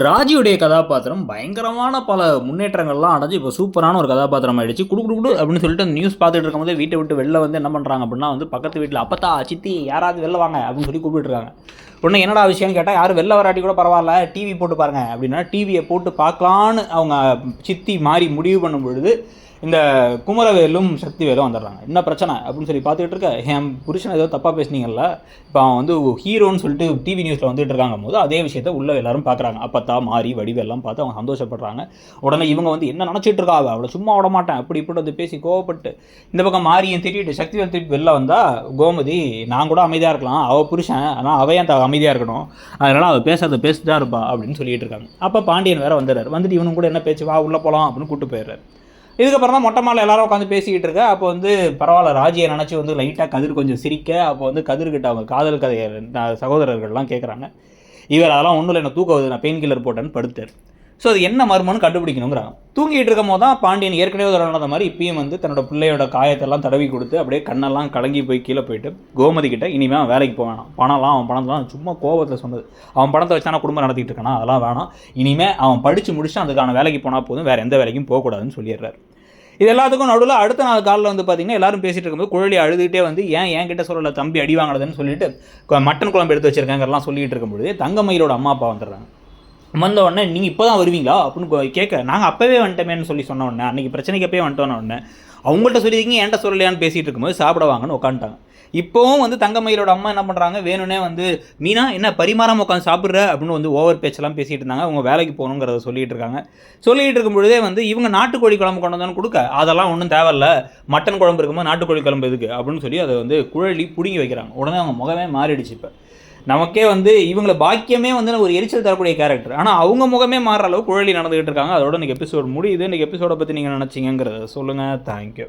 ராஜியுடைய கதாபாத்திரம் பயங்கரமான பல முன்னேற்றங்கள்லாம் அடைஞ்சு இப்போ சூப்பரான ஒரு கதாபாத்திரம் ஆயிடுச்சு. குடு அப்படின்னு சொல்லிட்டு அந்த நியூஸ் பார்த்துட்டு இருக்கும்போது வீட்டை விட்டு வெளில வந்து என்ன பண்ணுறாங்க அப்படின்னா வந்து பக்கத்து வீட்டில் அப்பத்தா சித்தி யாராவது வெளில வாங்க அப்படின்னு சொல்லி கூப்பிட்டுருக்காங்க. உடனே என்னடா விஷயம்னு கேட்டால் யாரும் வெளில வராட்டி கூட பரவாயில்ல டிவி போட்டு பாருங்க அப்படின்னா டிவியை போட்டு பார்க்கலான்னு அவங்க சித்தி மாறி முடிவு பண்ணும் பொழுது இந்த குமரவேலும் சக்திவேலும் வந்துடுறாங்க. என்ன பிரச்சனை அப்படின்னு சொல்லி பார்த்துக்கிட்டு இருக்க, என் புருஷன் ஏதோ தப்பாக பேசுனீங்கல்ல, இப்போ அவன் வந்து ஹீரோன்னு சொல்லிட்டு டிவி நியூஸில் வந்துட்டு இருக்காங்க போது அதே விஷயத்த உள்ள எல்லாரும் பார்க்குறாங்க. அப்பத்தா மாறி வடிவெல்லாம் பார்த்து அவங்க சந்தோஷப்படுறாங்க. உடனே இவங்க வந்து என்ன நினச்சிட்டு இருக்கா, அவளை சும்மா விட மாட்டேன் அப்படி இப்படி வந்து பேசி கோவப்பட்டு இந்த பக்கம் மாரியும் திட்டிட்டு சக்திவேல் திருப்பி வெளில வந்தால் கோமதி நான் கூட அமைதியாக இருக்கலாம், அவள் புருஷன் ஆனால் அவன் ஏன் அமைதியாக இருக்கணும், அதனால் அவள் பேசிட்டு தான் இருப்பா அப்படின்னு சொல்லிட்டு இருக்காங்க. அப்போ பாண்டியன் வேறு வந்துடுறாரு. வந்துட்டு இவனும் கூட என்ன பேச்சு வா உள்ளே போகலாம் அப்படின்னு கூப்பிட்டு போயிடுறாரு. இதுக்கப்புறம் தான் மொட்டை மாலை எல்லாரும் உட்காந்து பேசிக்கிட்டு இருக்க. அப்போ வந்து பரவாயில்ல ராஜியை நினச்சி வந்து லைட்டாக கதிர் கொஞ்சம் சிரிக்க, அப்போ வந்து கதிர்கிட்ட அவங்க காதல் கதையை சகோதரர்கள்லாம் கேட்குறாங்க. இவர் அதெல்லாம் ஒன்றும் இல்லை, என்ன தூக்க வருது, நான் பெயின் கில்லர் போட்டேன்னு படுத்தார். ஸோ அது என்ன மர்மம்னு கண்டுபிடிக்கணுங்கிறாங்க. தூங்கிட்டு இருக்கும் போது தான் பாண்டியன் ஏற்கனவே ஒரு நடந்த மாதிரி இப்பயும் வந்து தன்னோட பிள்ளையோட காயத்தெல்லாம் தடவி கொடுத்து அப்படியே கண்ணெல்லாம் கலங்கி போய் கீழே போயிட்டு கோமதி கிட்ட இனிமேல் அவன் வேலைக்கு போக வேணாம், பணம்லாம் அவன் பணம்லாம் சும்மா கோபத்தில் சொன்னது, அவன் பணத்தை வச்சானா குடும்பம் நடத்திட்டு இருக்கானா அதெல்லாம் வேணாம், இனிமேல் அவன் படித்து முடிச்சுட்டு அதுக்கான வேலைக்கு போனால் போதும், வேறு எந்த வேலைக்கும் போகக்கூடாதுன்னு சொல்லிடுறாரு. இது எல்லாத்துக்கும் நடுவில் அடுத்த நாள் காலில் வந்து பார்த்திங்கன்னா எல்லாரும் பேசிகிட்டு இருக்கும்போது குழலி அழுதுகிட்டே வந்து ஏன் கிட்ட சொல்லலை தம்பி அடி வாங்கினதுன்னு சொல்லிட்டு மட்டன் குழம்பு எடுத்து வச்சுருக்காங்கலாம் சொல்லிகிட்டு இருக்கும்போது தங்கமயிலோட அம்மா அப்பா வந்துடுறாங்க. வந்த உடனே நீங்கள் இப்போ தான் வருவீங்களா அப்படின்னு கேட்க, நாங்கள் அப்போவே வந்துட்டோமேன்னு சொல்லி சொன்ன உடனே அன்றைக்கி பிரச்சனைக்கு அப்போயே வந்துட்டோன்னு உடனே அவங்கள்ட்ட சொல்லியிருக்கீங்க என்கிட்ட சொல்லலையான்னு பேசிகிட்டு இருக்கும்போது சாப்பிட வாங்கன்னு உட்காந்துட்டாங்க. இப்போவும் வந்து தங்கமயிலோட அம்மா என்ன பண்ணுறாங்க, வேணும்னே வந்து மீனா என்ன பரிமாறாமல் உட்காந்து சாப்பிட்ற அப்படின்னு வந்து ஓவர் பேச்செல்லாம் பேசிகிட்டு இருந்தாங்க. அவங்க வேலைக்கு போகணுங்கிறத சொல்லிகிட்டு இருக்காங்க. சொல்லிகிட்டு இருக்கும் பொழுதே வந்து இவங்க நாட்டுக்கோழி குழம்பு கொண்டு வந்தாலும் கொடுக்க அதெல்லாம் ஒன்றும் தேவையில்ல, மட்டன் குழம்பு இருக்கும்போது நாட்டுக்கோழி குழம்பு எதுக்கு அப்படின்னு சொல்லி அதை வந்து குழலி பிடுங்கி வைக்கிறாங்க. உடனே அவங்க முகமே மாறிடுச்சு. இப்போ நமக்கே வந்து இவங்களை பாக்கியமே வந்து ஒரு எரிச்சல் தரக்கூடிய கேரக்டர், ஆனால் அவங்க முகமே மாறுற அளவு குழலி நடந்துகிட்டு இருக்காங்க. அதோட இன்றைக்கி எபிசோட் முடியுது. இன்றைக்கி எபிசோடை பற்றி நீங்கள் நினச்சிங்கிறத சொல்லுங்கள். தேங்க்யூ.